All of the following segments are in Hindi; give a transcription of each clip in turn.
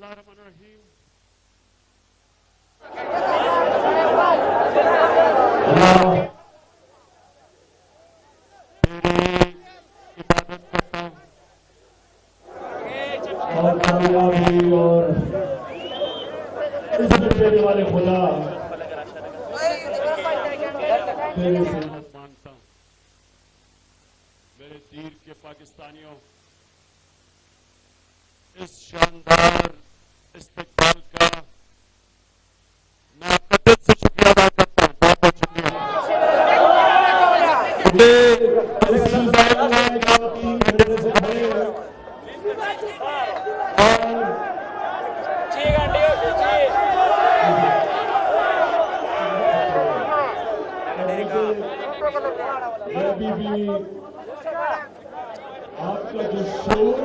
बिस्मिल्लाहिर्रहमानिर्रहीम। तेरी इबादत करता हूँ और कामयाबी और इज्जत देने वाले खुदा तेरे से मांगता हूँ। मेरे तीर के पाकिस्तानियों, इस शानदार इस्तकबाल का मैं आपका दिल से शुक्रिया अदा करता हूँ। बहुत बहुत शुक्रिया। इस शानदार की वजह से हमें और मैं अभी भी आपका जो शोर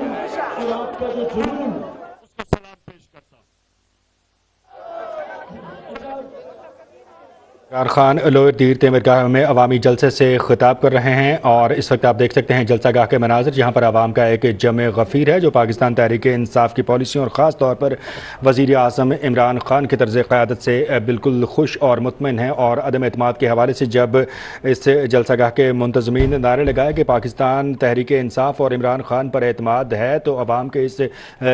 और आपका जो जुनून उसको सलाम पेश करता हूँ। इमरान खान लोअर तीर तेमिरगाह में अवामी जलसे से खिताब कर रहे हैं और इस वक्त आप देख सकते हैं जलसागाह के मनाजिर जहाँ पर आवाम का एक जम गफ़ीर है जो पाकिस्तान तहरीक इंसाफ की पॉलिसियों और ख़ास तौर पर वज़ीर आज़म इमरान खान की तर्ज़ क़यादत से बिल्कुल खुश और मुतमिन है। और अदम एतमाद के हवाले से जब इस जलसागाह के मुंतज़मीन नारे लगाए कि पाकिस्तान तहरीक इंसाफ और इमरान खान पर एतमाद है, तो अवाम के इस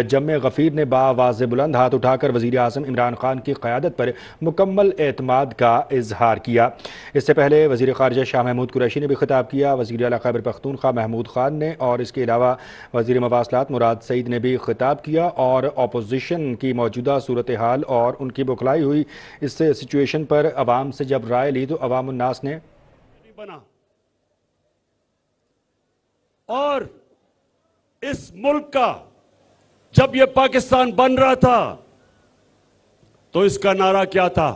जम गफ़ीर ने बावाज़ बुलंद हाथ उठाकर वज़ीर आज़म इमरान खान की क़यादत पर मुकम्मल एतमाद का इजहार किया। इससे पहले वज़ीर ख़ारिजा शाह महमूद कुरैशी ने भी खिताब किया, वज़ीर आला खैबर पख्तूनख्वा महमूद खान ने, और इसके अलावा वज़ीर मवासलात मुराद सईद ने भी खिताब किया और अपोजिशन की मौजूदा सूरत हाल और उनकी बुखलाई हुई इस सिचुएशन पर अवाम से जब राय ली तो अवाम उन्नास ने बना और इस मुल्क का जब यह पाकिस्तान बन रहा था तो इसका नारा क्या था?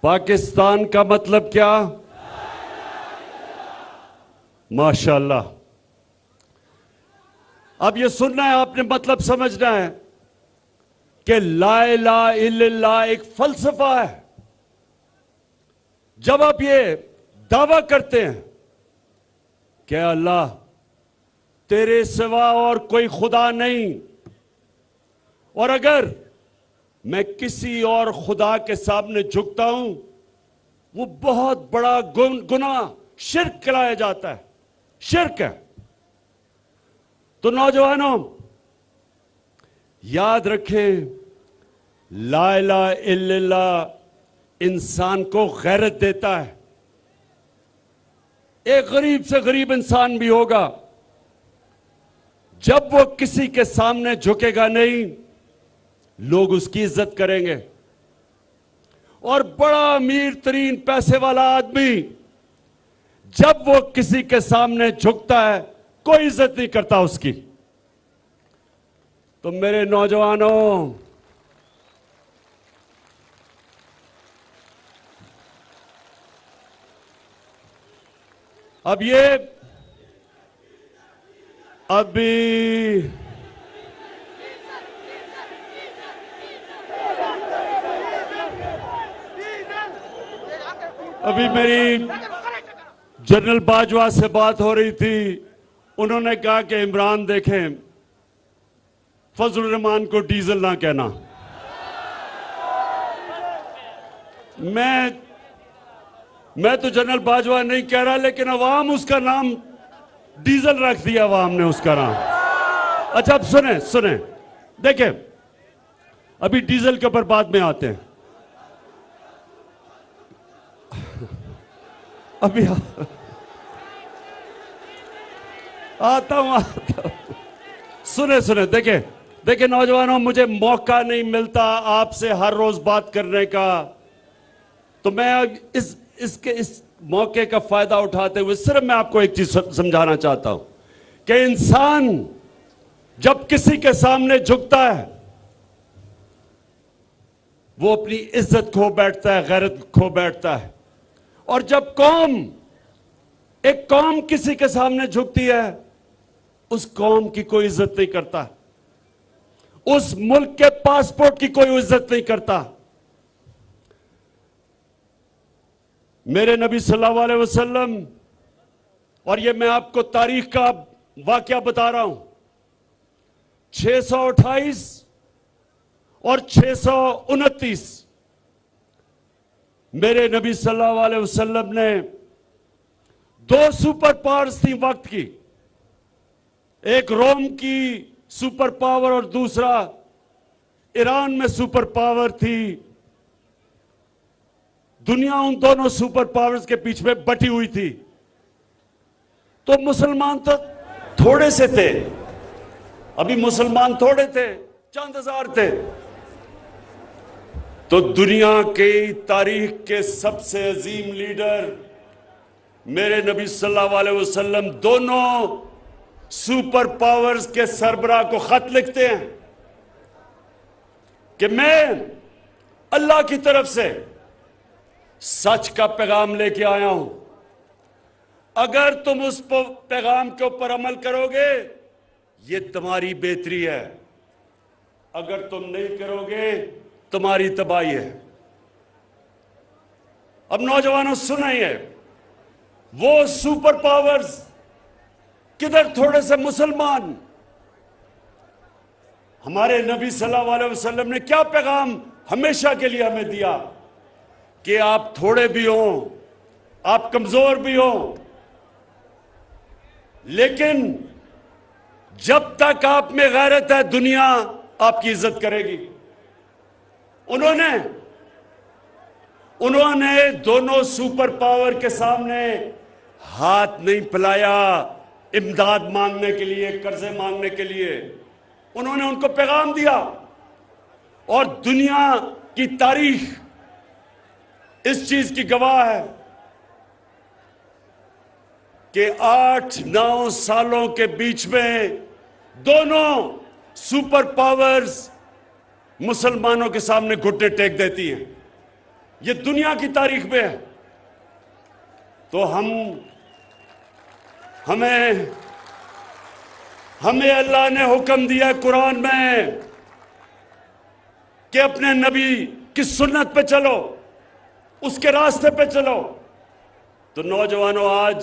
पाकिस्तान का मतलब क्या? माशाअल्लाह। अब यह सुनना है आपने, मतलब समझना है कि ला इलाहा इल्लल्लाह एक फलसफा है। जब आप ये दावा करते हैं कि अल्लाह तेरे सिवा और कोई खुदा नहीं, और अगर मैं किसी और खुदा के सामने झुकता हूं वो बहुत बड़ा गुनाह शिर्क कहलाया जाता है, शिर्क है। तो नौजवानों याद रखें, ला इलाहा इल्लल्लाह इंसान को गैरत देता है। एक गरीब से गरीब इंसान भी होगा, जब वो किसी के सामने झुकेगा नहीं, लोग उसकी इज्जत करेंगे। और बड़ा अमीर तरीन पैसे वाला आदमी जब वो किसी के सामने झुकता है, कोई इज्जत नहीं करता उसकी। तो मेरे नौजवानों, अब ये अभी मेरी जनरल बाजवा से बात हो रही थी। उन्होंने कहा कि इमरान देखें, फजल रहमान को डीजल ना कहना। मैं तो जनरल बाजवा नहीं कह रहा, लेकिन अवाम उसका नाम डीजल रख दिया, अवाम ने उसका नाम। अच्छा अब सुने देखें, अभी डीजल के ऊपर बाद में आते हैं। अभी आता हूं। सुने देखे नौजवानों, मुझे मौका नहीं मिलता आपसे हर रोज बात करने का, तो मैं इस मौके का फायदा उठाते हुए सिर्फ मैं आपको एक चीज समझाना चाहता हूं कि इंसान जब किसी के सामने झुकता है वो अपनी इज्जत खो बैठता है, गैरत खो बैठता है। और जब एक कौम किसी के सामने झुकती है, उस कौम की कोई इज्जत नहीं करता, उस मुल्क के पासपोर्ट की कोई इज्जत नहीं करता। मेरे नबी सल्लल्लाहु अलैहि वसल्लम, और ये मैं आपको तारीख का वाकया बता रहा हूं। 628 और 629 मेरे नबी सल्लल्लाहु अलैहि वसल्लम ने दो सुपर पावर्स थी वक्त की, एक रोम की सुपर पावर और दूसरा ईरान में सुपर पावर थी। दुनिया उन दोनों सुपर पावर्स के बीच में बटी हुई थी। तो मुसलमान तो थोड़े से थे, अभी मुसलमान थोड़े थे, चंद हजार थे। तो दुनिया की तारीख के सबसे अजीम लीडर मेरे नबी सल्लल्लाहु अलैहि वसल्लम दोनों सुपर पावर्स के सरबराह को खत लिखते हैं कि मैं अल्लाह की तरफ से सच का पैगाम लेके आया हूं। अगर तुम उस पैगाम के ऊपर अमल करोगे ये तुम्हारी बेहतरी है, अगर तुम नहीं करोगे तुम्हारी तबाही है। अब नौजवानों सुनिए, वो सुपर पावर्स किधर थोड़े से मुसलमान। हमारे नबी सल्लल्लाहु अलैहि वसल्लम ने क्या पैगाम हमेशा के लिए हमें दिया कि आप थोड़े भी हो, आप कमजोर भी हो, लेकिन जब तक आप में गैरत है दुनिया आपकी इज्जत करेगी। उन्होंने दोनों सुपर पावर के सामने हाथ नहीं फैलाया इमदाद मांगने के लिए, कर्जे मांगने के लिए। उन्होंने उनको पैगाम दिया और दुनिया की तारीख इस चीज की गवाह है कि 8-9 सालों के बीच में दोनों सुपर पावर्स मुसलमानों के सामने घुटने टेक देती हैं। ये दुनिया की तारीख में है। तो हमें अल्लाह ने हुक्म दिया कुरान में कि अपने नबी की सुन्नत पे चलो, उसके रास्ते पे चलो। तो नौजवानों, आज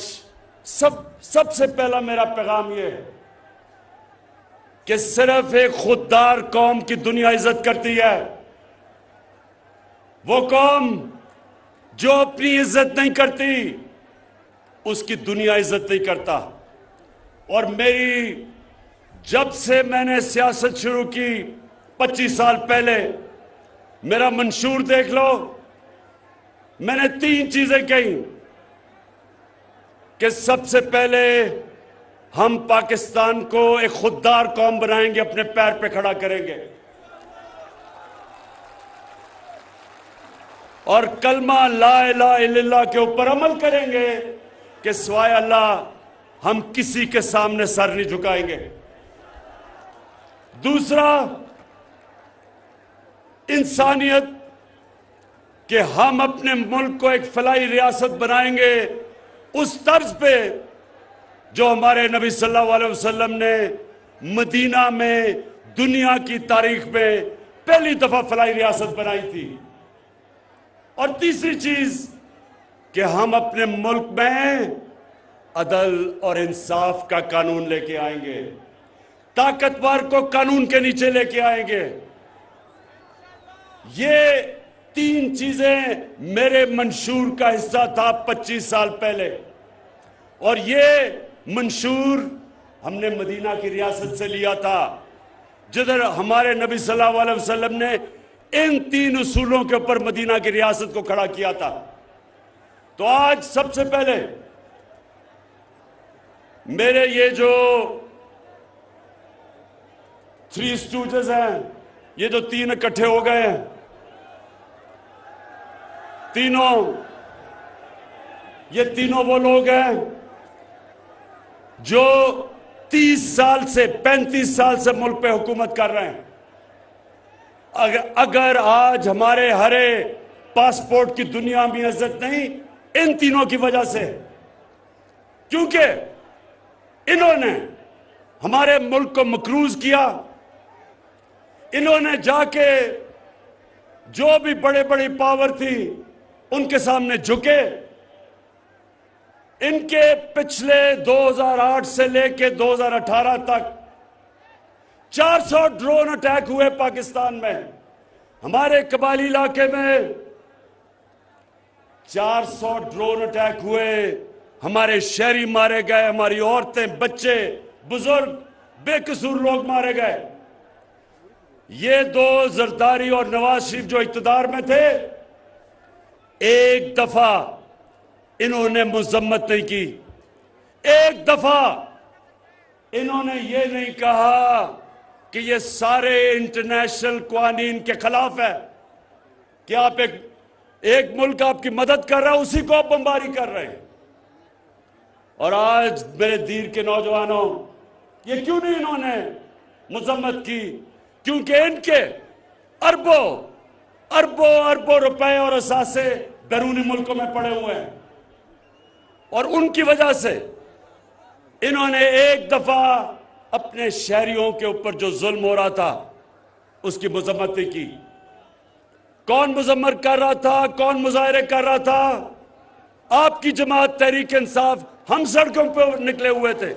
सबसे पहला मेरा पैगाम यह है कि सिर्फ एक खुददार कौम की दुनिया इज्जत करती है। वो कौम जो अपनी इज्जत नहीं करती उसकी दुनिया इज्जत नहीं करता। और जब से मैंने सियासत शुरू की 25 साल पहले, मेरा मंशूर देख लो, मैंने 3 चीजें कही कि सबसे पहले हम पाकिस्तान को एक खुददार कौम बनाएंगे, अपने पैर पे खड़ा करेंगे और कलमा ला इलाहा इल्लल्लाह के ऊपर अमल करेंगे कि सिवाय अल्लाह हम किसी के सामने सर नहीं झुकाएंगे। दूसरा, इंसानियत, कि हम अपने मुल्क को एक फलाही रियासत बनाएंगे उस तर्ज पे जो हमारे नबी सल्लल्लाहु अलैहि वसल्लम ने मदीना में दुनिया की तारीख में पहली दफा फलाही रियासत बनाई थी। और तीसरी चीज कि हम अपने मुल्क में अदल और इंसाफ का कानून लेके आएंगे, ताकतवर को कानून के नीचे लेके आएंगे। ये 3 चीजें मेरे मंशूर का हिस्सा था 25 साल पहले। और ये मंशूर हमने मदीना की रियासत से लिया था, जिधर हमारे नबी सल्लल्लाहु अलैहि वसल्लम ने इन 3 उसूलों के ऊपर मदीना की रियासत को खड़ा किया था। तो आज सबसे पहले मेरे ये जो 3 स्टूजेस हैं, ये जो 3 इकट्ठे हो गए हैं, ये तीनों वो लोग हैं जो 30 साल से 35 साल से मुल्क पे हुकूमत कर रहे हैं। अगर आज हमारे हरे पासपोर्ट की दुनिया में इज्जत नहीं, इन तीनों की वजह से, क्योंकि इन्होंने हमारे मुल्क को मकरूज किया। इन्होंने जाके जो भी बड़े बड़ी पावर थी उनके सामने झुके इनके पिछले 2008 से लेके 2018 तक 400 ड्रोन अटैक हुए पाकिस्तान में। हमारे कबायली इलाके में 400 ड्रोन अटैक हुए, हमारे शहरी मारे गए, हमारी औरतें, बच्चे, बुजुर्ग, बेकसूर लोग मारे गए। ये दो जरदारी और नवाज शरीफ जो इक्तदार में थे, एक दफा इन्होंने मजम्मत नहीं की, एक दफा इन्होंने ये नहीं कहा कि ये सारे इंटरनेशनल कानून के खिलाफ है कि आप एक मुल्क आपकी मदद कर रहा है, उसी को आप बमबारी कर रहे हैं। और आज मेरे दीर के नौजवानों, ये क्यों नहीं इन्होंने मजम्मत की? क्योंकि इनके अरबों अरबों अरबों रुपए और असासे बैरूनी मुल्कों में पड़े हुए हैं, और उनकी वजह से इन्होंने एक दफा अपने शहरियों के ऊपर जो जुल्म हो रहा था उसकी मजम्मत नहीं की। कौन मजम्मत कर रहा था, कौन मुजाहरे कर रहा था? आपकी जमात तहरीक इंसाफ। हम सड़कों पर निकले हुए थे।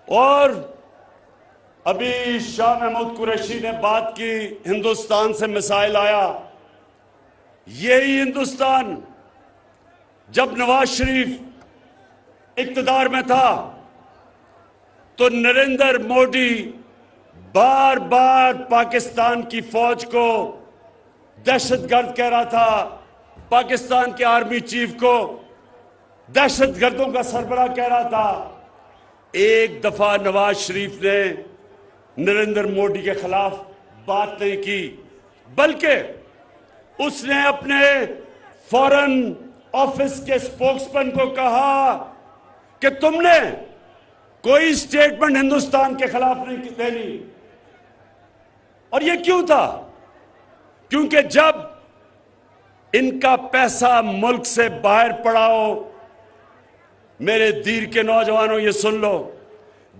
और अभी शाह महमूद कुरैशी ने बात की, हिंदुस्तान से मिसाइल आया। यही हिंदुस्तान जब नवाज शरीफ इक्तदार में था तो नरेंद्र मोदी बार बार पाकिस्तान की फौज को दहशतगर्द कह रहा था, पाकिस्तान के आर्मी चीफ को दहशतगर्दों का सरबराह कह रहा था। एक दफा नवाज शरीफ ने नरेंद्र मोदी के खिलाफ बात नहीं की, बल्कि उसने अपने फॉरेन ऑफिस के स्पोक्समैन को कहा कि तुमने कोई स्टेटमेंट हिंदुस्तान के खिलाफ नहीं देनी। और यह क्यों था? क्योंकि जब इनका पैसा मुल्क से बाहर पड़ा हो, मेरे दीर के नौजवानों ये सुन लो,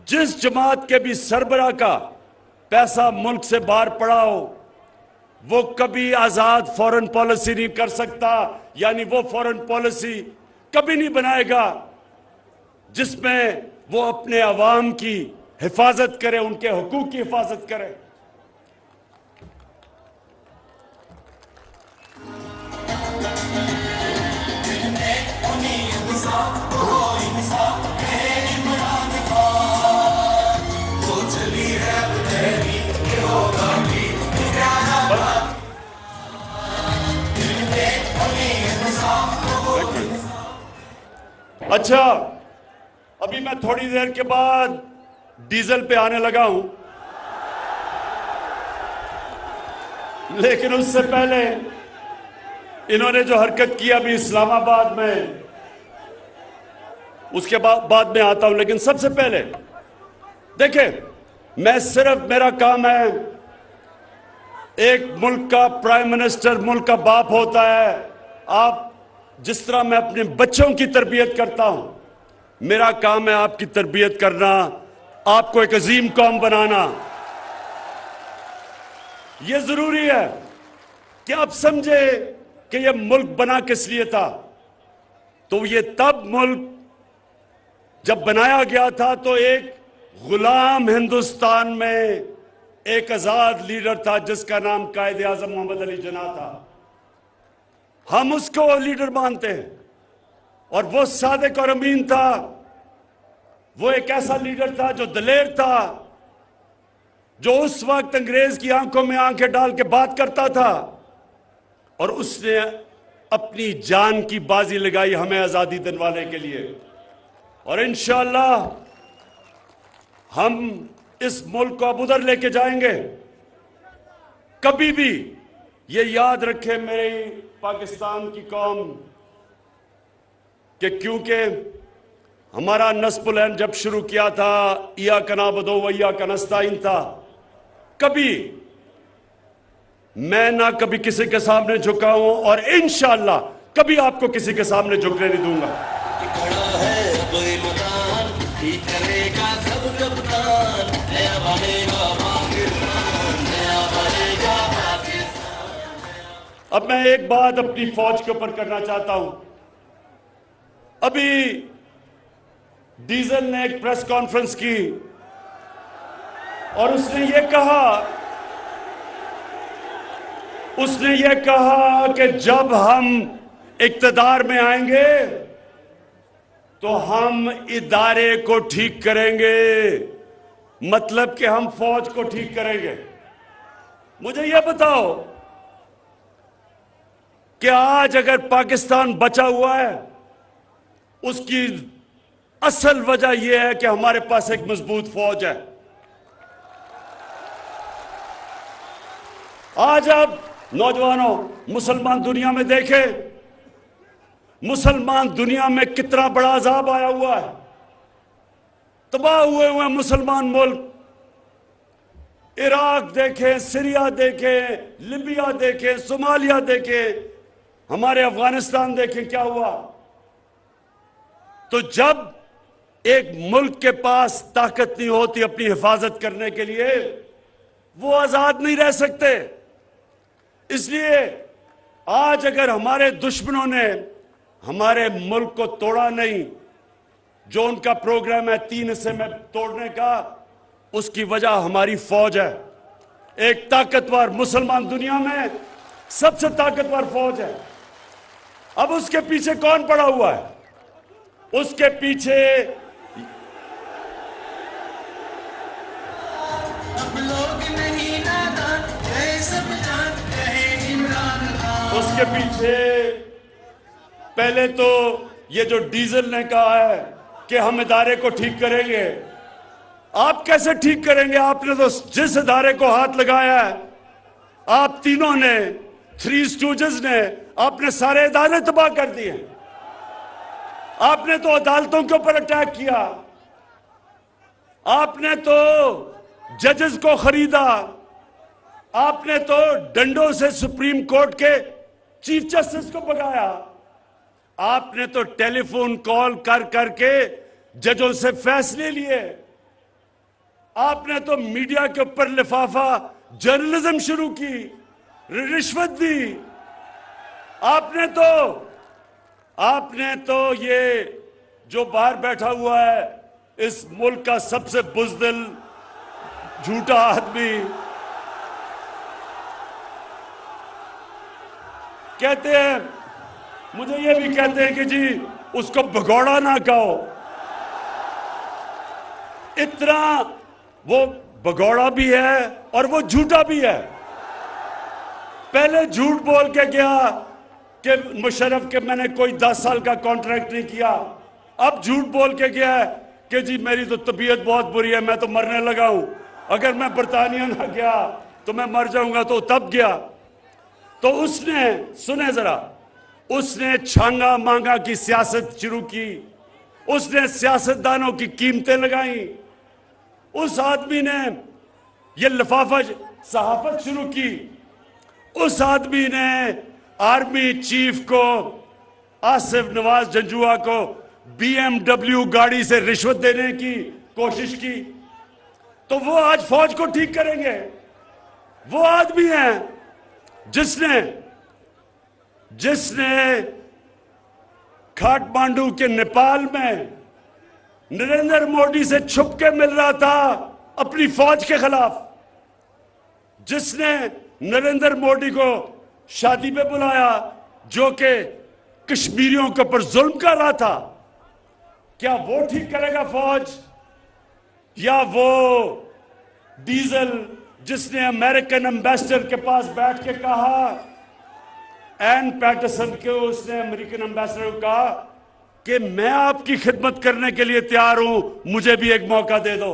जिस जमात के भी सरबराह का पैसा मुल्क से बाहर पड़ा हो, वो कभी आजाद फॉरेन पॉलिसी नहीं कर सकता। यानी वो फॉरेन पॉलिसी कभी नहीं बनाएगा जिसमें वो अपने अवाम की हिफाजत करे, उनके हुकूक की हिफाजत करे। अच्छा, अभी मैं थोड़ी देर के बाद डीजल पे आने लगा हूं, लेकिन उससे पहले इन्होंने जो हरकत की अभी इस्लामाबाद में, उसके बाद में आता हूं। लेकिन सबसे पहले देखें, मैं सिर्फ, मेरा काम है, एक मुल्क का प्राइम मिनिस्टर मुल्क का बाप होता है। आप जिस तरह मैं अपने बच्चों की तरबियत करता हूं, मेरा काम है आपकी तरबियत करना, आपको एक अजीम कौम बनाना। यह जरूरी है कि आप समझे कि यह मुल्क बना किस लिए था। तो यह तब मुल्क जब बनाया गया था तो एक गुलाम हिंदुस्तान में एक आजाद लीडर था जिसका नाम कायद आजम मोहम्मद अली जिन्ना था। हम उसको लीडर मानते हैं, और वो सादिक और अमीन था। वो एक ऐसा लीडर था जो दलेर था, जो उस वक्त अंग्रेज की आंखों में आंखें डाल के बात करता था, और उसने अपनी जान की बाजी लगाई हमें आजादी दिलवाने के लिए। और इंशाअल्लाह हम इस मुल्क को अब उधर लेके जाएंगे। कभी भी ये याद रखे मेरी पाकिस्तान की कौम कि क्योंकि हमारा नस्बुल जब शुरू किया था, इया कना बदो वैया का नस्ताइन था। कभी मैं ना कभी किसी के सामने झुका हूं, और इंशाअल्लाह कभी आपको किसी के सामने झुकने नहीं दूंगा। अब मैं एक बात अपनी फौज के ऊपर करना चाहता हूं। अभी डीजल ने एक प्रेस कॉन्फ्रेंस की और उसने ये कहा कि जब हम इक्तदार में आएंगे तो हम इदारे को ठीक करेंगे, मतलब कि हम फौज को ठीक करेंगे। मुझे यह बताओ कि आज अगर पाकिस्तान बचा हुआ है, उसकी असल वजह यह है कि हमारे पास एक मजबूत फौज है। आज आप नौजवानों मुसलमान दुनिया में देखें, मुसलमान दुनिया में कितना बड़ा अजाब आया हुआ है, तबाह हुए मुसलमान मुल्क। इराक देखें, सीरिया देखें, लिबिया देखें, सोमालिया देखें, हमारे अफगानिस्तान देखें क्या हुआ। तो जब एक मुल्क के पास ताकत नहीं होती अपनी हिफाजत करने के लिए, वो आजाद नहीं रह सकते। इसलिए आज अगर हमारे दुश्मनों ने हमारे मुल्क को तोड़ा नहीं, जो उनका प्रोग्राम है 3 हिस्से में तोड़ने का, उसकी वजह हमारी फौज है। एक ताकतवर, मुसलमान दुनिया में सबसे ताकतवर फौज है। अब उसके पीछे कौन पड़ा हुआ है? उसके पीछे पहले तो ये जो डीजल ने कहा है कि हम इदारे को ठीक करेंगे। आप कैसे ठीक करेंगे? आपने तो जिस इदारे को हाथ लगाया है, आप तीनों ने, 3 स्टूजेस ने, आपने सारे इदारे तबाह कर दिए। आपने तो अदालतों के ऊपर अटैक किया, आपने तो जजेस को खरीदा, आपने तो डंडों से सुप्रीम कोर्ट के चीफ जस्टिस को भगाया, आपने तो टेलीफोन कॉल कर करके जजों से फैसले लिए, आपने तो मीडिया के ऊपर लिफाफा जर्नलिज्म शुरू की, रिश्वत दी। आपने तो ये जो बाहर बैठा हुआ है, इस मुल्क का सबसे बुज़दिल झूठा आदमी, कहते हैं, मुझे ये भी कहते हैं कि जी उसको भगौड़ा ना कहो। इतना वो भगौड़ा भी है और वो झूठा भी है। पहले झूठ बोल के गया कि मुशर्रफ के मैंने कोई 10 साल का कॉन्ट्रैक्ट नहीं किया। अब झूठ बोल के गया है कि जी मेरी तो तबीयत बहुत बुरी है, मैं तो मरने लगा हूं, अगर मैं बरतानिया ना गया तो मैं मर जाऊंगा। तो तब गया तो उसने, सुने जरा, उसने छांगा मांगा की सियासत शुरू की, उसने सियासतदानों की कीमतें लगाई, उस आदमी ने ये लिफाफा सहाफत शुरू की, उस आदमी ने आर्मी चीफ को, आसिफ नवाज जंजुआ को BMW गाड़ी से रिश्वत देने की कोशिश की। तो वो आज फौज को ठीक करेंगे। वो आदमी है जिसने काठमांडू के नेपाल में नरेंद्र मोदी से छुप के मिल रहा था अपनी फौज के खिलाफ, जिसने नरेंद्र मोदी को शादी पे बुलाया जो कि कश्मीरियों के ऊपर जुल्म कर रहा था। क्या वो ठीक करेगा फौज, या वो डीजल जिसने अमेरिकन एम्बेसडर के पास बैठ के कहा, एन पैटरसन के, उसने अमेरिकन एम्बेसडर को कहा कि मैं आपकी खिदमत करने के लिए तैयार हूं, मुझे भी एक मौका दे दो।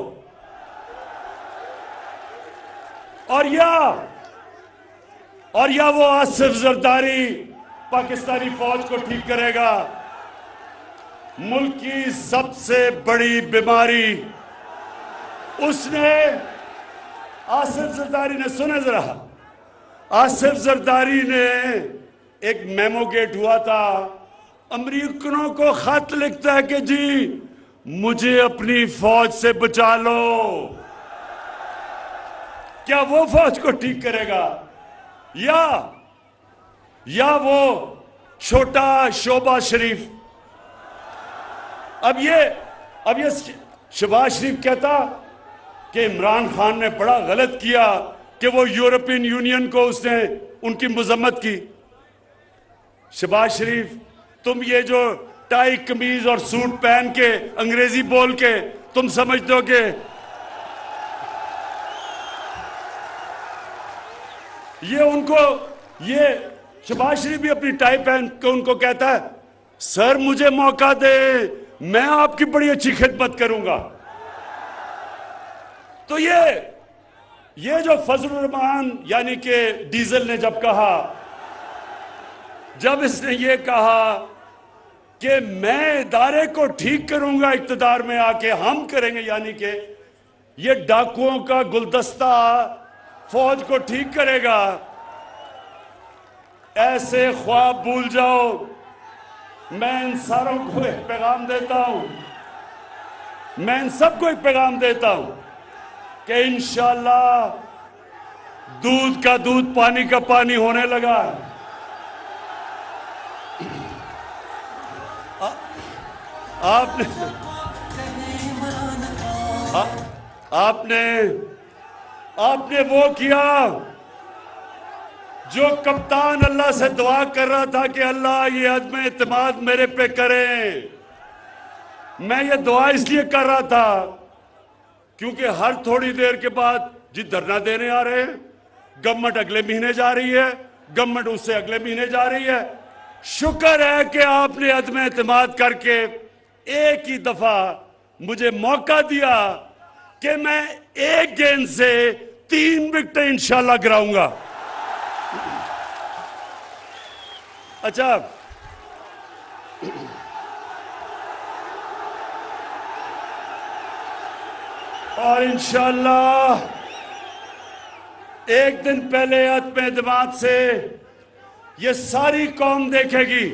और या वो आसिफ जरदारी पाकिस्तानी फौज को ठीक करेगा। मुल्क की सबसे बड़ी बीमारी उसने, आसिफ जरदारी ने, सुने जरा, आसिफ जरदारी ने एक मेमो गेट हुआ था, अमेरिकनों को खत लिखता है कि जी मुझे अपनी फौज से बचा लो। क्या वो फौज को ठीक करेगा? या वो छोटा शोबा शरीफ। अब ये शहबाज शरीफ कहता कि इमरान खान ने बड़ा गलत किया कि वो यूरोपियन यूनियन को उसने उनकी मजम्मत की। शहबाज शरीफ, तुम ये जो टाई कमीज और सूट पहन के अंग्रेजी बोल के तुम समझते हो कि ये शहबाज शरीफ भी अपनी टाई पहन के उनको कहता है, सर मुझे मौका दे, मैं आपकी बड़ी अच्छी खिदमत करूंगा। तो ये जो फजलुर रहमान यानी कि डीजल ने जब इसने ये कहा कि मैं इदारे को ठीक करूंगा इक्तदार में आके, हम करेंगे, यानी कि ये डाकुओं का गुलदस्ता फौज को ठीक करेगा, ऐसे ख्वाब भूल जाओ। मैं इन सारों को एक पैगाम देता हूं, मैं इन सबको एक पैगाम देता हूं कि इंशाअल्लाह दूध का दूध पानी का पानी होने लगा। आपने वो किया जो कप्तान अल्लाह से दुआ कर रहा था कि अल्लाह ये अदम इत्मीनान मेरे पे करें। मैं ये दुआ इसलिए कर रहा था क्योंकि हर थोड़ी देर के बाद जी धरना देने आ रहे हैं, गवर्नमेंट अगले महीने जा रही है, गवर्नमेंट उससे अगले महीने जा रही है। शुक्र है कि आपने अदम इत्मीनान करके एक ही दफा मुझे मौका दिया कि मैं एक गेंद से 3 विकेटें इंशाल्लाह गिराऊंगा। अच्छा, और इंशाल्लाह एक दिन पहले अदम इत्मीनान से ये सारी कौम देखेगी,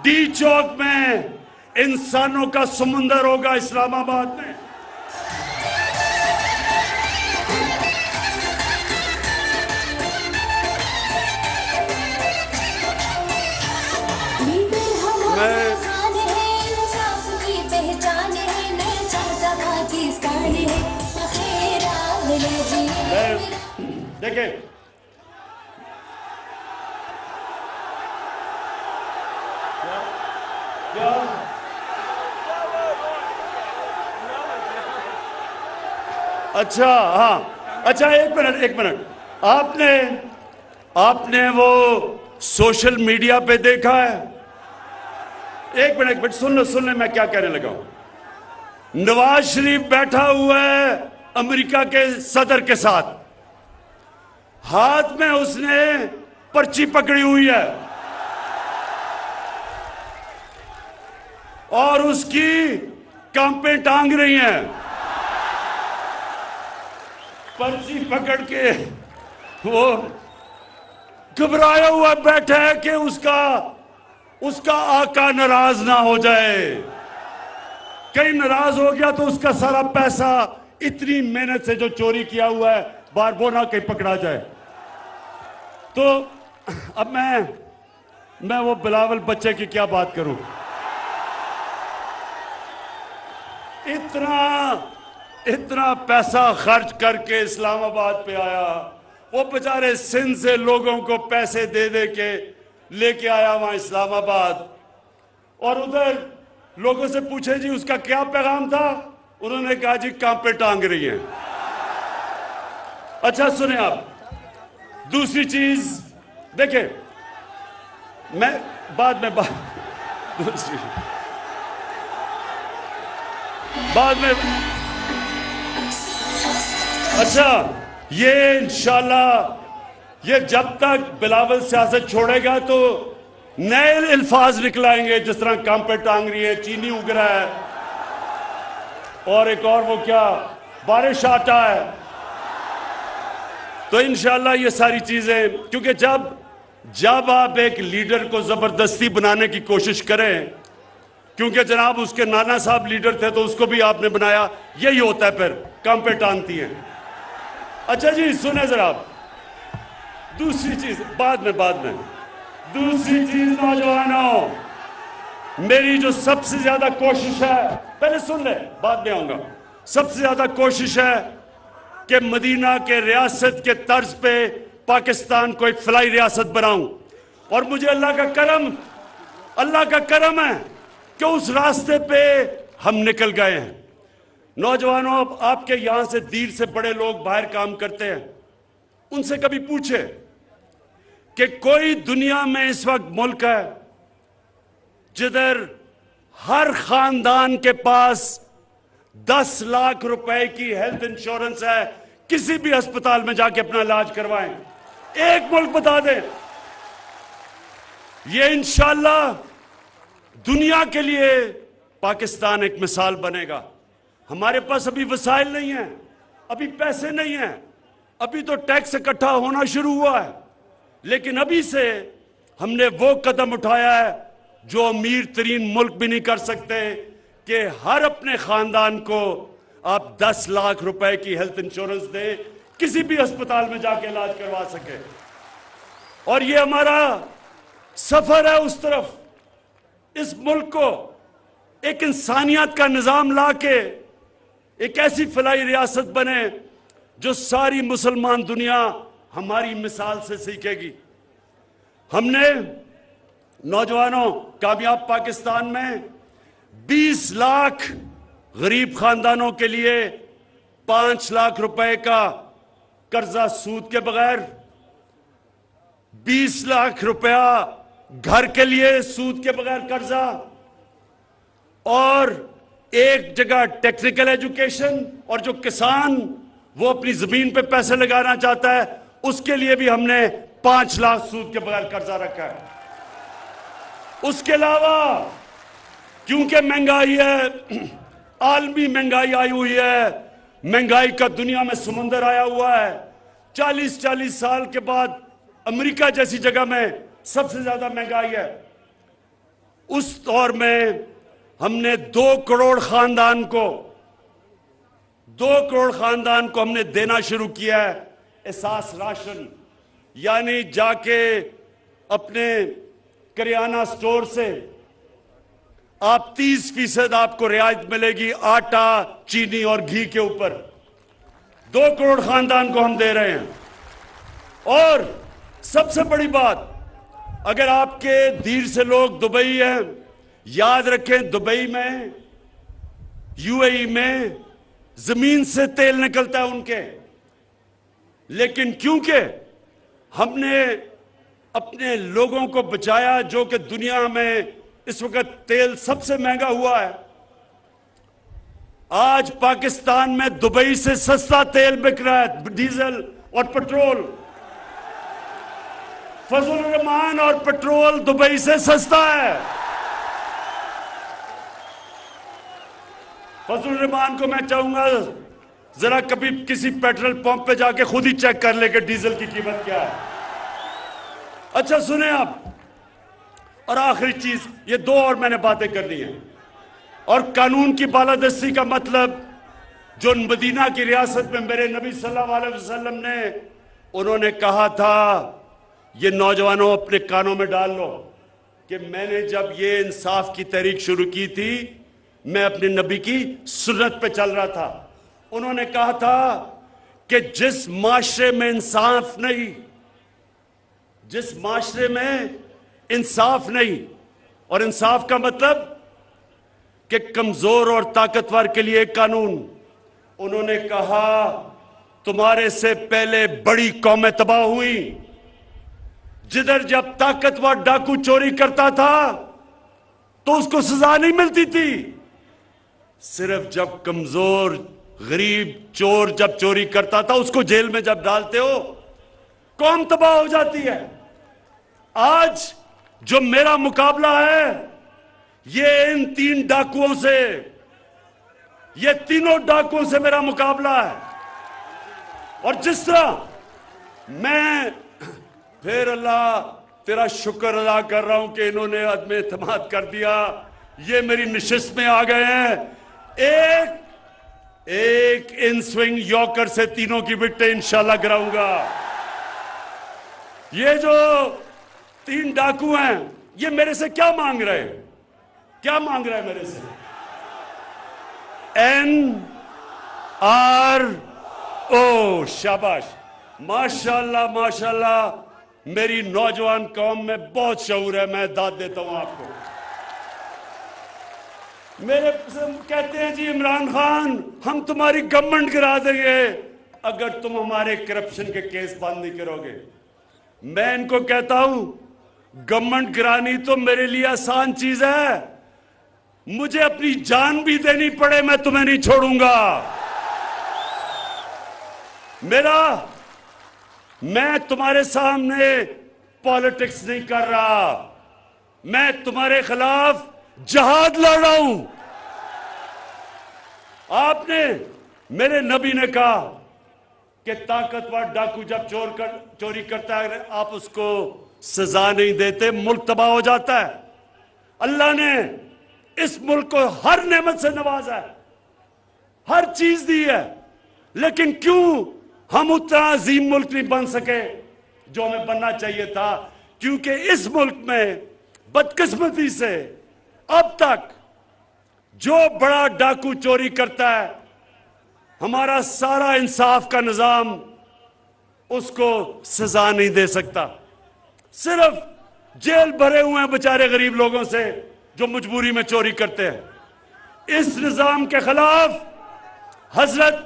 डी चौक में इंसानों का समुंदर होगा इस्लामाबाद में। देखिए, क्या अच्छा, हाँ अच्छा, एक मिनट आपने वो सोशल मीडिया पे देखा है? एक मिनट सुन ले मैं क्या कहने लगा हूं। नवाज शरीफ बैठा हुआ है अमेरिका के सदर के साथ, हाथ में उसने पर्ची पकड़ी हुई है और उसकी कांपें टांग रही हैं। पर्ची पकड़ के वो घबराया हुआ बैठा है कि उसका आका नाराज ना हो जाए, कहीं नाराज हो गया तो उसका सारा पैसा इतनी मेहनत से जो चोरी किया हुआ है बार वो ना कहीं पकड़ा जाए। तो अब मैं वो बिलावल बच्चे की क्या बात करूं। इतना पैसा खर्च करके इस्लामाबाद पे आया, वो बेचारे सिंध से लोगों को पैसे दे दे के लेके आया वहां इस्लामाबाद, और उधर लोगों से पूछे जी उसका क्या पैगाम था, उन्होंने कहा जी कांपे टांग रही हैं। अच्छा सुने आप, दूसरी चीज देखे, मैं बाद में अच्छा, ये इंशाल्लाह ये जब तक बिलावल सियासत छोड़ेगा तो नए अल्फाज निकलाएंगे, जिस तरह कांपे टांग रही है, चीनी उग रहा है, और एक और वो क्या बारिश आता है। तो इंशाल्लाह ये सारी चीजें, क्योंकि जब आप एक लीडर को जबरदस्ती बनाने की कोशिश करें, क्योंकि जनाब उसके नाना साहब लीडर थे तो उसको भी आपने बनाया, यही होता है, फिर कांपे टांगती हैं। अच्छा जी सुने जरा, दूसरी चीज बाद में दूसरी चीज नौजवानों, मेरी जो सबसे ज्यादा कोशिश है, पहले सुन ले बाद में आऊंगा, सबसे ज्यादा कोशिश है कि मदीना के रियासत के तर्ज पे पाकिस्तान को एक फलाई रियासत बनाऊं। और मुझे अल्लाह का करम है कि उस रास्ते पे हम निकल गए हैं। नौजवानों, अब आपके यहां से दीर से बड़े लोग बाहर काम करते हैं, उनसे कभी पूछे कि कोई दुनिया में इस वक्त मुल्क है जिधर हर खानदान के पास 10 लाख रुपए की हेल्थ इंश्योरेंस है, किसी भी अस्पताल में जाके अपना इलाज करवाएं? एक मुल्क बता दें। ये इंशाअल्लाह दुनिया के लिए पाकिस्तान एक मिसाल बनेगा। हमारे पास अभी वसाइल नहीं है, अभी पैसे नहीं है, अभी तो टैक्स इकट्ठा होना शुरू हुआ है, लेकिन अभी से हमने वो कदम उठाया है जो अमीर तरीन मुल्क भी नहीं कर सकते कि हर अपने खानदान को आप 10 लाख रुपए की हेल्थ इंश्योरेंस दें, किसी भी अस्पताल में जाके इलाज करवा सके। और ये हमारा सफर है उस तरफ, इस मुल्क को एक इंसानियत का निजाम लाके एक ऐसी फलाई रियासत बने जो सारी मुसलमान दुनिया हमारी मिसाल से सीखेगी। हमने नौजवानों, कामयाब पाकिस्तान में 20 लाख गरीब खानदानों के लिए 5 लाख रुपए का कर्जा सूद के बगैर, 20 लाख रुपया घर के लिए सूद के बगैर कर्जा, और एक जगह टेक्निकल एजुकेशन, और जो किसान वो अपनी जमीन पे पैसे लगाना चाहता है उसके लिए भी हमने 5 लाख सूद के बगैर कर्जा रखा है। उसके अलावा क्योंकि महंगाई है, आलमी महंगाई आई हुई है, महंगाई का दुनिया में समुंदर आया हुआ है। 40 साल के बाद अमेरिका जैसी जगह में सबसे ज्यादा महंगाई है। उस दौर में हमने 2 करोड़ खानदान को हमने देना शुरू किया है एहसास राशन, यानी जाके अपने करियाना स्टोर से आप 30% आपको रियायत मिलेगी आटा, चीनी और घी के ऊपर। 2 करोड़ खानदान को हम दे रहे हैं। और सबसे बड़ी बात, अगर आपके दीर से लोग दुबई हैं, याद रखें दुबई में, यूएई में जमीन से तेल निकलता है उनके, लेकिन क्योंकि हमने अपने लोगों को बचाया, जो कि दुनिया में इस वक्त तेल सबसे महंगा हुआ है, आज पाकिस्तान में दुबई से सस्ता तेल बिक रहा है, डीजल और पेट्रोल। फजल रहमान और पेट्रोल दुबई से सस्ता है। फजल रहमान को मैं चाहूंगा जरा कभी किसी पेट्रोल पंप पे जाके खुद ही चेक कर ले कि डीजल की कीमत क्या है। अच्छा सुने आप, और आखिरी चीज, ये 2 और मैंने बातें करनी है। और कानून की बालादस्ती का मतलब, जो मदीना की रियासत में मेरे नबी सल्लल्लाहु अलैहि वसल्लम ने, उन्होंने कहा था, ये नौजवानों अपने कानों में डाल लो, कि मैंने जब ये इंसाफ की तहरीक शुरू की थी, मैं अपने नबी की सुन्नत पे चल रहा था। उन्होंने कहा था कि जिस माशरे में इंसाफ नहीं, जिस माशरे में इंसाफ नहीं, और इंसाफ का मतलब कि कमजोर और ताकतवर के लिए एक कानून, उन्होंने कहा तुम्हारे से पहले बड़ी कौमें तबाह हुई, जिधर जब ताकतवर डाकू चोरी करता था तो उसको सजा नहीं मिलती थी, सिर्फ जब कमजोर गरीब चोर जब चोरी करता था उसको जेल में जब डालते हो कौम तबाह हो जाती है। आज जो मेरा मुकाबला है ये इन 3 डाकुओं से, ये तीनों डाकुओं से मेरा मुकाबला है। और जिस तरह मैं फिर अल्लाह तेरा शुक्र अदा कर रहा हूं कि इन्होंने अदम एतमाद कर दिया, ये मेरी नशिस्त में आ गए हैं। एक इन स्विंग यॉर्कर से तीनों की विकेटें इंशाल्लाह गिराऊंगा। ये जो 3 डाकू हैं, ये मेरे से क्या मांग रहे हैं? क्या मांग रहे हैं मेरे से? NRO। शाबाश, माशाल्लाह माशाल्लाह। मेरी नौजवान कौम में बहुत शऊर है, मैं दाद देता हूं आपको। मेरे से कहते हैं जी इमरान खान, हम तुम्हारी गवर्नमेंट गिरा देंगे अगर तुम हमारे करप्शन के केस बंद नहीं करोगे। मैं इनको कहता हूं, गवर्नमेंट गिरानी तो मेरे लिए आसान चीज है, मुझे अपनी जान भी देनी पड़े मैं तुम्हें नहीं छोड़ूंगा। मैं तुम्हारे सामने पॉलिटिक्स नहीं कर रहा, मैं तुम्हारे खिलाफ जहाद लड़ रहा हूं। आपने, मेरे नबी ने कहा कि ताकतवर डाकू जब चोरी करता है, आप उसको सजा नहीं देते, मुल्क तबाह हो जाता है। अल्लाह ने इस मुल्क को हर नेमत से नवाजा है, हर चीज दी है, लेकिन क्यों हम उतना अजीम मुल्क नहीं बन सके जो हमें बनना चाहिए था? क्योंकि इस मुल्क में बदकिस्मती से अब तक जो बड़ा डाकू चोरी करता है, हमारा सारा इंसाफ का निजाम उसको सजा नहीं दे सकता। सिर्फ जेल भरे हुए हैं बेचारे गरीब लोगों से जो मजबूरी में चोरी करते हैं। इस निजाम के खिलाफ हजरत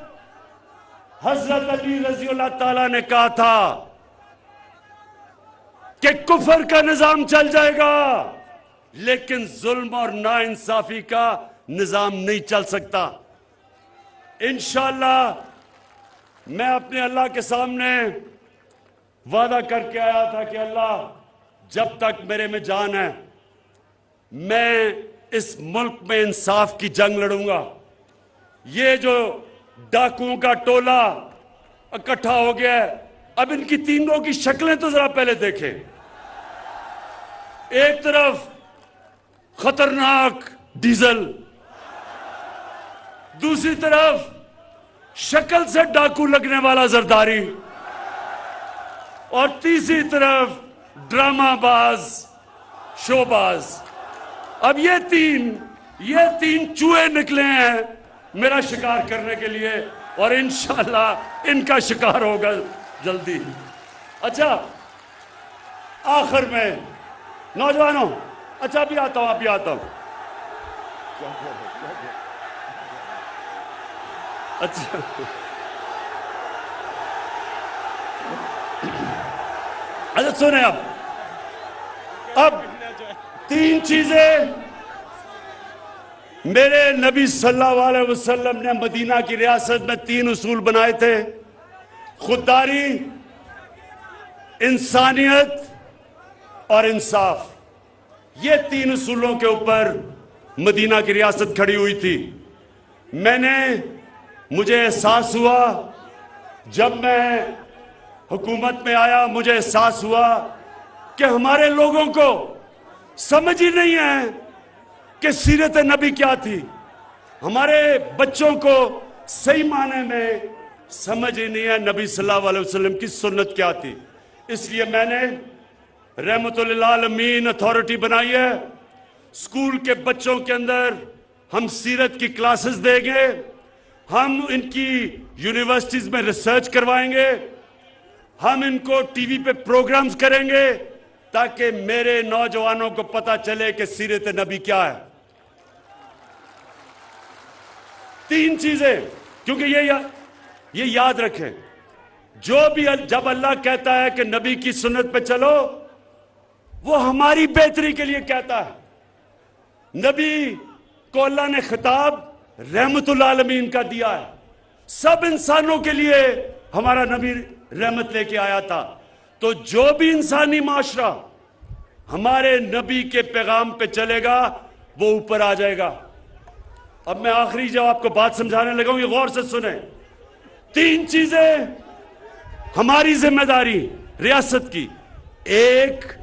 अली रजी अल्लाह ताला ने कहा था कि कुफर का निजाम चल जाएगा, लेकिन जुल्म और नाइंसाफी का निजाम नहीं चल सकता। इंशाअल्लाह मैं अपने अल्लाह के सामने वादा करके आया था कि अल्लाह, जब तक मेरे में जान है, मैं इस मुल्क में इंसाफ की जंग लड़ूंगा। ये जो डाकुओं का टोला इकट्ठा हो गया है, अब इनकी तीनों की शक्लें तो जरा पहले देखें। एक तरफ खतरनाक डीजल, दूसरी तरफ शक्ल से डाकू लगने वाला जरदारी, और तीसरी तरफ ड्रामाबाज, शोबाज। अब ये तीन चूहे निकले हैं मेरा शिकार करने के लिए, और इंशाअल्लाह इनका शिकार होगा जल्दी। अच्छा, आखिर में नौजवानों, अच्छा अभी आता हूं। अच्छा, सुने अब 3 चीजें मेरे नबी सल्लल्लाहु अलैहि वसल्लम ने मदीना की रियासत में 3 उसूल बनाए थे: खुददारी, इंसानियत और इंसाफ। ये 3 उसूलों के ऊपर मदीना की रियासत खड़ी हुई थी। मुझे एहसास हुआ, जब मैं हुकूमत में आया, मुझे एहसास हुआ कि हमारे लोगों को समझ ही नहीं है कि सीरत नबी क्या थी। हमारे बच्चों को सही माने में समझ ही नहीं है नबी सल्लल्लाहु अलैहि वसल्लम की सुन्नत क्या थी। इसलिए मैंने रहमतुल लिल आलमीन अथॉरिटी बनाई है। स्कूल के बच्चों के अंदर हम सीरत की क्लासेस देंगे, हम इनकी यूनिवर्सिटीज में रिसर्च करवाएंगे, हम इनको टीवी पे प्रोग्राम्स करेंगे, ताकि मेरे नौजवानों को पता चले कि सीरत नबी क्या है। 3 चीजें, क्योंकि ये याद रखें, जब अल्लाह कहता है कि नबी की सुन्नत पे चलो, वो हमारी बेहतरी के लिए कहता है। नबी को अल्लाह ने खिताब रहमतुल आलमीन का दिया है। सब इंसानों के लिए हमारा नबी रहमत लेके आया था। तो जो भी इंसानी माशरा हमारे नबी के पैगाम पे चलेगा, वो ऊपर आ जाएगा। अब मैं आखिरी जब आपको बात समझाने लगा हूं, ये गौर से सुने। 3 चीजें हमारी जिम्मेदारी रियासत की। एक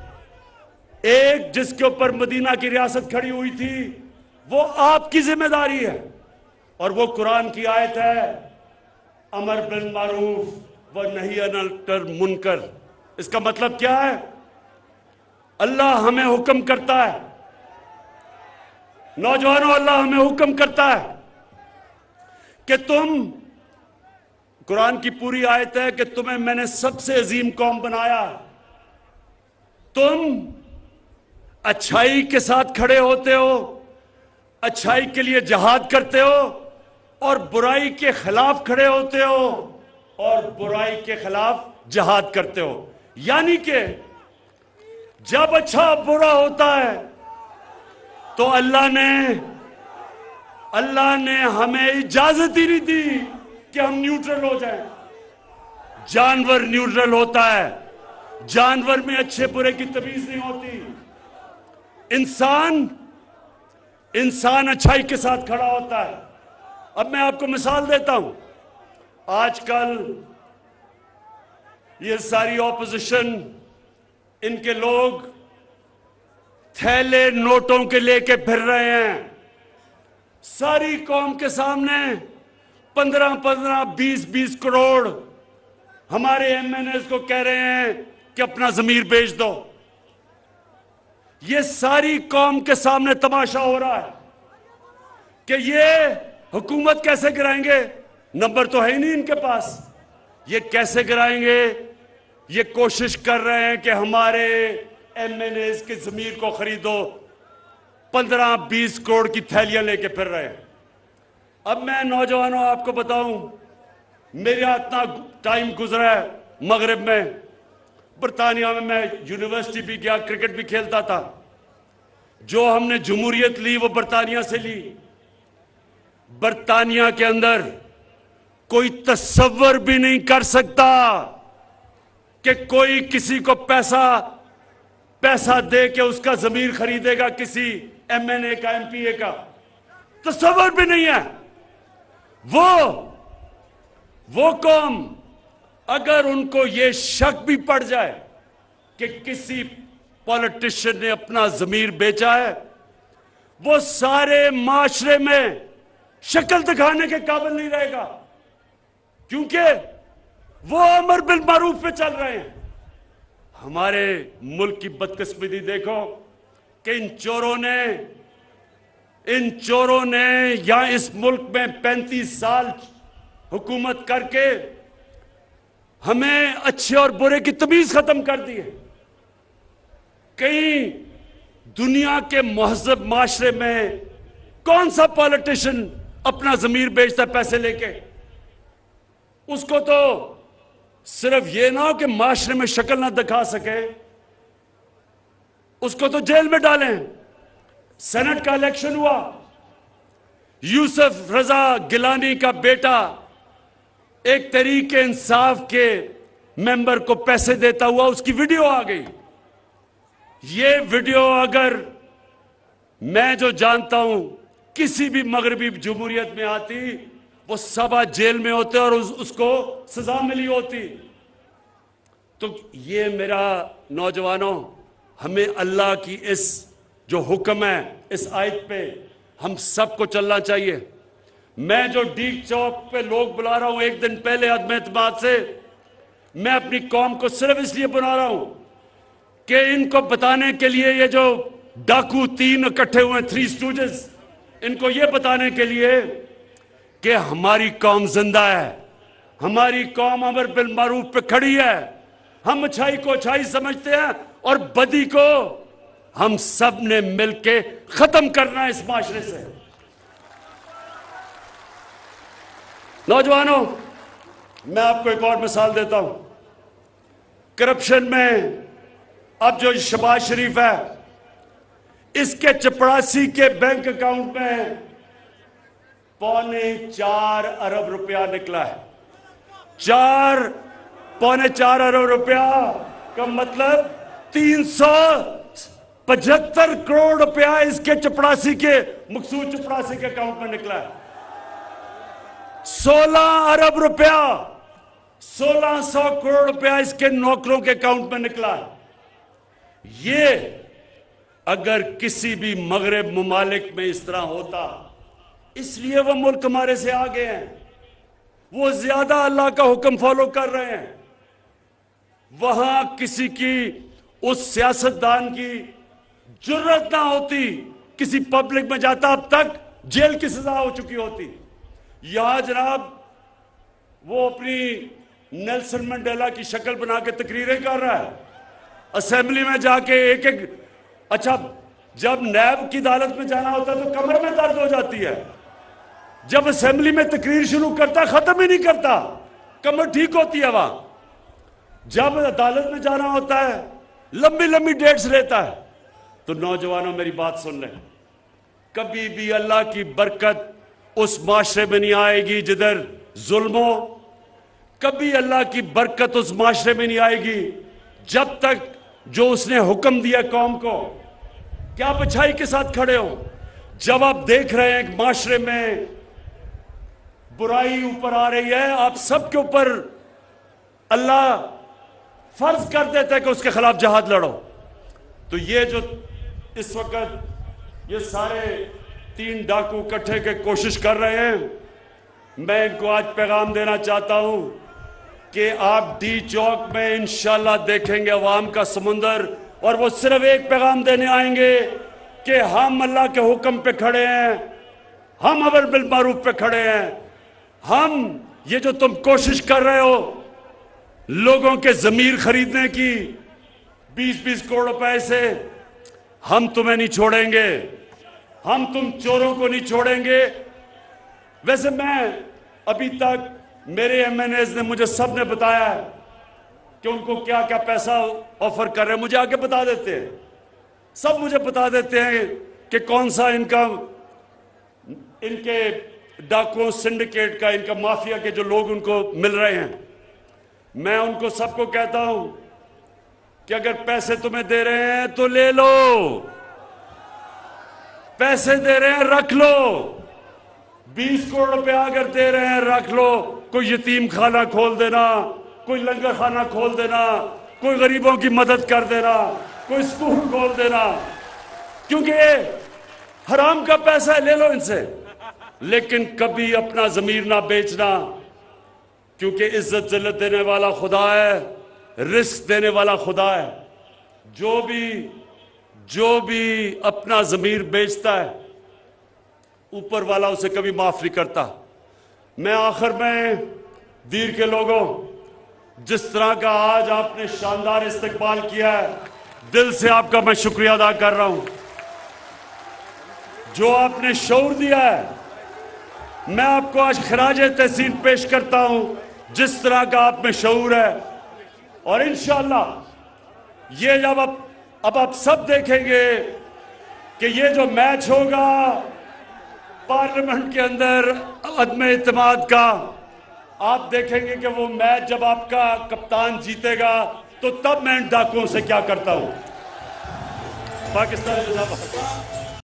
जिसके ऊपर मदीना की रियासत खड़ी हुई थी, वो आपकी जिम्मेदारी है, और वो कुरान की आयत है, अमर बिल मारूफ व नही अनिल मुनकर। इसका मतलब क्या है? अल्लाह हमें हुक्म करता है, नौजवानों, अल्लाह हमें हुक्म करता है कि तुम, कुरान की पूरी आयत है कि तुम्हें मैंने सबसे अजीम कौम बनाया, तुम अच्छाई के साथ खड़े होते हो, अच्छाई के लिए जहाद करते हो और बुराई के खिलाफ खड़े होते हो और बुराई के खिलाफ जहाद करते हो। यानी कि जब अच्छा बुरा होता है तो अल्लाह ने हमें इजाजत ही नहीं दी कि हम न्यूट्रल हो जाएं। जानवर न्यूट्रल होता है, जानवर में अच्छे बुरे की तमीज नहीं होती। इंसान अच्छाई के साथ खड़ा होता है। अब मैं आपको मिसाल देता हूं। आजकल ये सारी ऑपोजिशन, इनके लोग थैले नोटों के लेके फिर रहे हैं, सारी कौम के सामने 15-15, 20-20 करोड़ हमारे एमएनएस को कह रहे हैं कि अपना जमीर बेच दो। ये सारी कौम के सामने तमाशा हो रहा है कि ये हुकूमत कैसे गिराएंगे। नंबर तो है ही नहीं इनके पास, ये कैसे गिराएंगे। ये कोशिश कर रहे हैं कि हमारे एमएनएस के जमीर को खरीदो, 15-20 करोड़ की थैलियां लेके फिर रहे हैं। अब मैं नौजवानों आपको बताऊं, मेरा इतना टाइम गुजरा है मगरिब में, बरतानिया में मैं यूनिवर्सिटी भी गया, क्रिकेट भी खेलता था। जो हमने जमहूरियत ली वो बरतानिया से ली। बरतानिया के अंदर कोई तसव्वुर भी नहीं कर सकता कि कोई किसी को पैसा दे के उसका जमीर खरीदेगा, किसी एमएनए का, एमपीए का। तसव्वुर भी नहीं है। वो कौम, अगर उनको यह शक भी पड़ जाए कि किसी पॉलिटिशियन ने अपना जमीर बेचा है, वो सारे माशरे में शक्ल दिखाने के काबिल नहीं रहेगा, क्योंकि वो अमर बिल मारूफ पे चल रहे हैं। हमारे मुल्क की बदकिस्मती देखो कि इन चोरों ने यहां इस मुल्क में 35 साल हुकूमत करके हमें अच्छे और बुरे की तमीज खत्म कर दी है। कहीं दुनिया के महज़ब माशरे में कौन सा पॉलिटिशियन अपना जमीर बेचता पैसे लेके? उसको तो सिर्फ ये ना हो कि माशरे में शक्ल ना दिखा सके, उसको तो जेल में डालें। सेनेट का इलेक्शन हुआ, यूसुफ रजा गिलानी का बेटा एक तरीके इंसाफ के मेंबर को पैसे देता हुआ, उसकी वीडियो आ गई। ये वीडियो अगर मैं जो जानता हूं किसी भी मगरबी जमहूरियत में आती, वो सब आज जेल में होते और उसको सजा मिली होती। तो ये मेरा नौजवानों, हमें अल्लाह की इस जो हुक्म है, इस आयत पे हम सबको चलना चाहिए। मैं जो डीग चौक पे लोग बुला रहा हूं एक दिन पहले अदम एतमाद से, मैं अपनी कौम को सिर्फ इसलिए बुला रहा हूं कि इनको बताने के लिए, ये जो डाकू 3 इकट्ठे हुए 3 स्टूडेंट्स, इनको ये बताने के लिए कि हमारी कौम जिंदा है, हमारी कौम अमर बिल मारूफ पे खड़ी है। हम अच्छाई को अच्छाई समझते हैं और बदी को हम सब ने मिलके खत्म करना है इस माशरे से। नौजवानों, मैं आपको एक और मिसाल देता हूं। करप्शन में अब जो शहबाज शरीफ है, इसके चपरासी के बैंक अकाउंट में 4.25 अरब रुपया निकला है। 4.25 अरब रुपया का मतलब 375 करोड़ रुपया इसके चपरासी के, मकसूद चपरासी के अकाउंट में निकला है। 16 अरब रुपया, 1600 करोड़ रुपया इसके नौकरों के अकाउंट में निकला है। ये अगर किसी भी मगरब मुमालिक में इस तरह होता, इसलिए वो मुल्क हमारे से आगे हैं, वो ज्यादा अल्लाह का हुक्म फॉलो कर रहे हैं। वहां किसी की, उस सियासतदान की जुर्रत ना होती, किसी पब्लिक में जाता, अब तक जेल की सजा हो चुकी होती। यहां जनाब वो अपनी नेल्सन मंडेला की शक्ल बना के तकरीरें कर रहा है, असेंबली में जाके एक एक। अच्छा, जब नैब की अदालत में जाना होता है तो कमर में दर्द हो जाती है, जब असेंबली में तकरीर शुरू करता खत्म ही नहीं करता, कमर ठीक होती है वहां। जब अदालत में जाना होता है लंबी लंबी डेट्स लेता है। तो नौजवानों मेरी बात सुन लें, कभी भी अल्लाह की बरकत उस माशरे में नहीं आएगी जिधर जुल्म हो, कभी अल्लाह की बरकत उस माशरे में नहीं आएगी जब तक जो उसने हुक्म दिया कौम को कि आप अच्छाई के साथ खड़े हो। जब आप देख रहे हैं माशरे में बुराई ऊपर आ रही है, आप सबके ऊपर अल्लाह फर्ज कर देता है कि उसके खिलाफ जहाद लड़ो। तो ये जो इस वक्त ये सारे 3 डाकू इकट्ठे के कोशिश कर रहे हैं, मैं इनको आज पैगाम देना चाहता हूं कि आप डी चौक में इंशाल्लाह देखेंगे अवाम का समुंदर, और वो सिर्फ एक पैगाम देने आएंगे कि हम अल्लाह के हुक्म पे खड़े हैं, हम अमर बिल मारूफ पे खड़े हैं। हम ये जो तुम कोशिश कर रहे हो लोगों के जमीर खरीदने की 20-20 करोड़ रुपए से, हम तुम्हें नहीं छोड़ेंगे, हम तुम चोरों को नहीं छोड़ेंगे। वैसे मैं अभी तक मेरे एमएनएज ने मुझे सब ने बताया है कि उनको क्या क्या पैसा ऑफर कर रहे हैं, मुझे आके बता देते हैं, सब मुझे बता देते हैं कि कौन सा इनका, इनके डाकुओं सिंडिकेट का, इनका माफिया के जो लोग उनको मिल रहे हैं। मैं उनको सबको कहता हूं कि अगर पैसे तुम्हें दे रहे हैं तो ले लो, पैसे दे रहे हैं रख लो, 20 करोड़ रुपया अगर दे रहे हैं रख लो। कोई यतीम खाना खोल देना, कोई लंगर खाना खोल देना, कोई गरीबों की मदद कर देना, कोई स्कूल खोल देना, क्योंकि ये हराम का पैसा है, ले लो इनसे। लेकिन कभी अपना जमीर ना बेचना, क्योंकि इज्जत जिल्लत देने वाला खुदा है, रिस्क देने वाला खुदा है। जो भी अपना जमीर बेचता है ऊपर वाला उसे कभी माफ नहीं करता। मैं आखिर में दीर के लोगों, जिस तरह का आज आपने शानदार इस्तकबाल किया है, दिल से आपका मैं शुक्रिया अदा कर रहा हूं। जो आपने शऊर दिया है, मैं आपको आज खराज तहसीन पेश करता हूं, जिस तरह का आप में शऊर है। और इंशाअल्लाह ये जब अब आप सब देखेंगे कि ये जो मैच होगा पार्लियामेंट के अंदर अदम इत्तेमाद का, आप देखेंगे कि वो मैच जब आपका कप्तान जीतेगा तो तब मैं इन डाकुओं से क्या करता हूं। पाकिस्तान जिंदाबाद।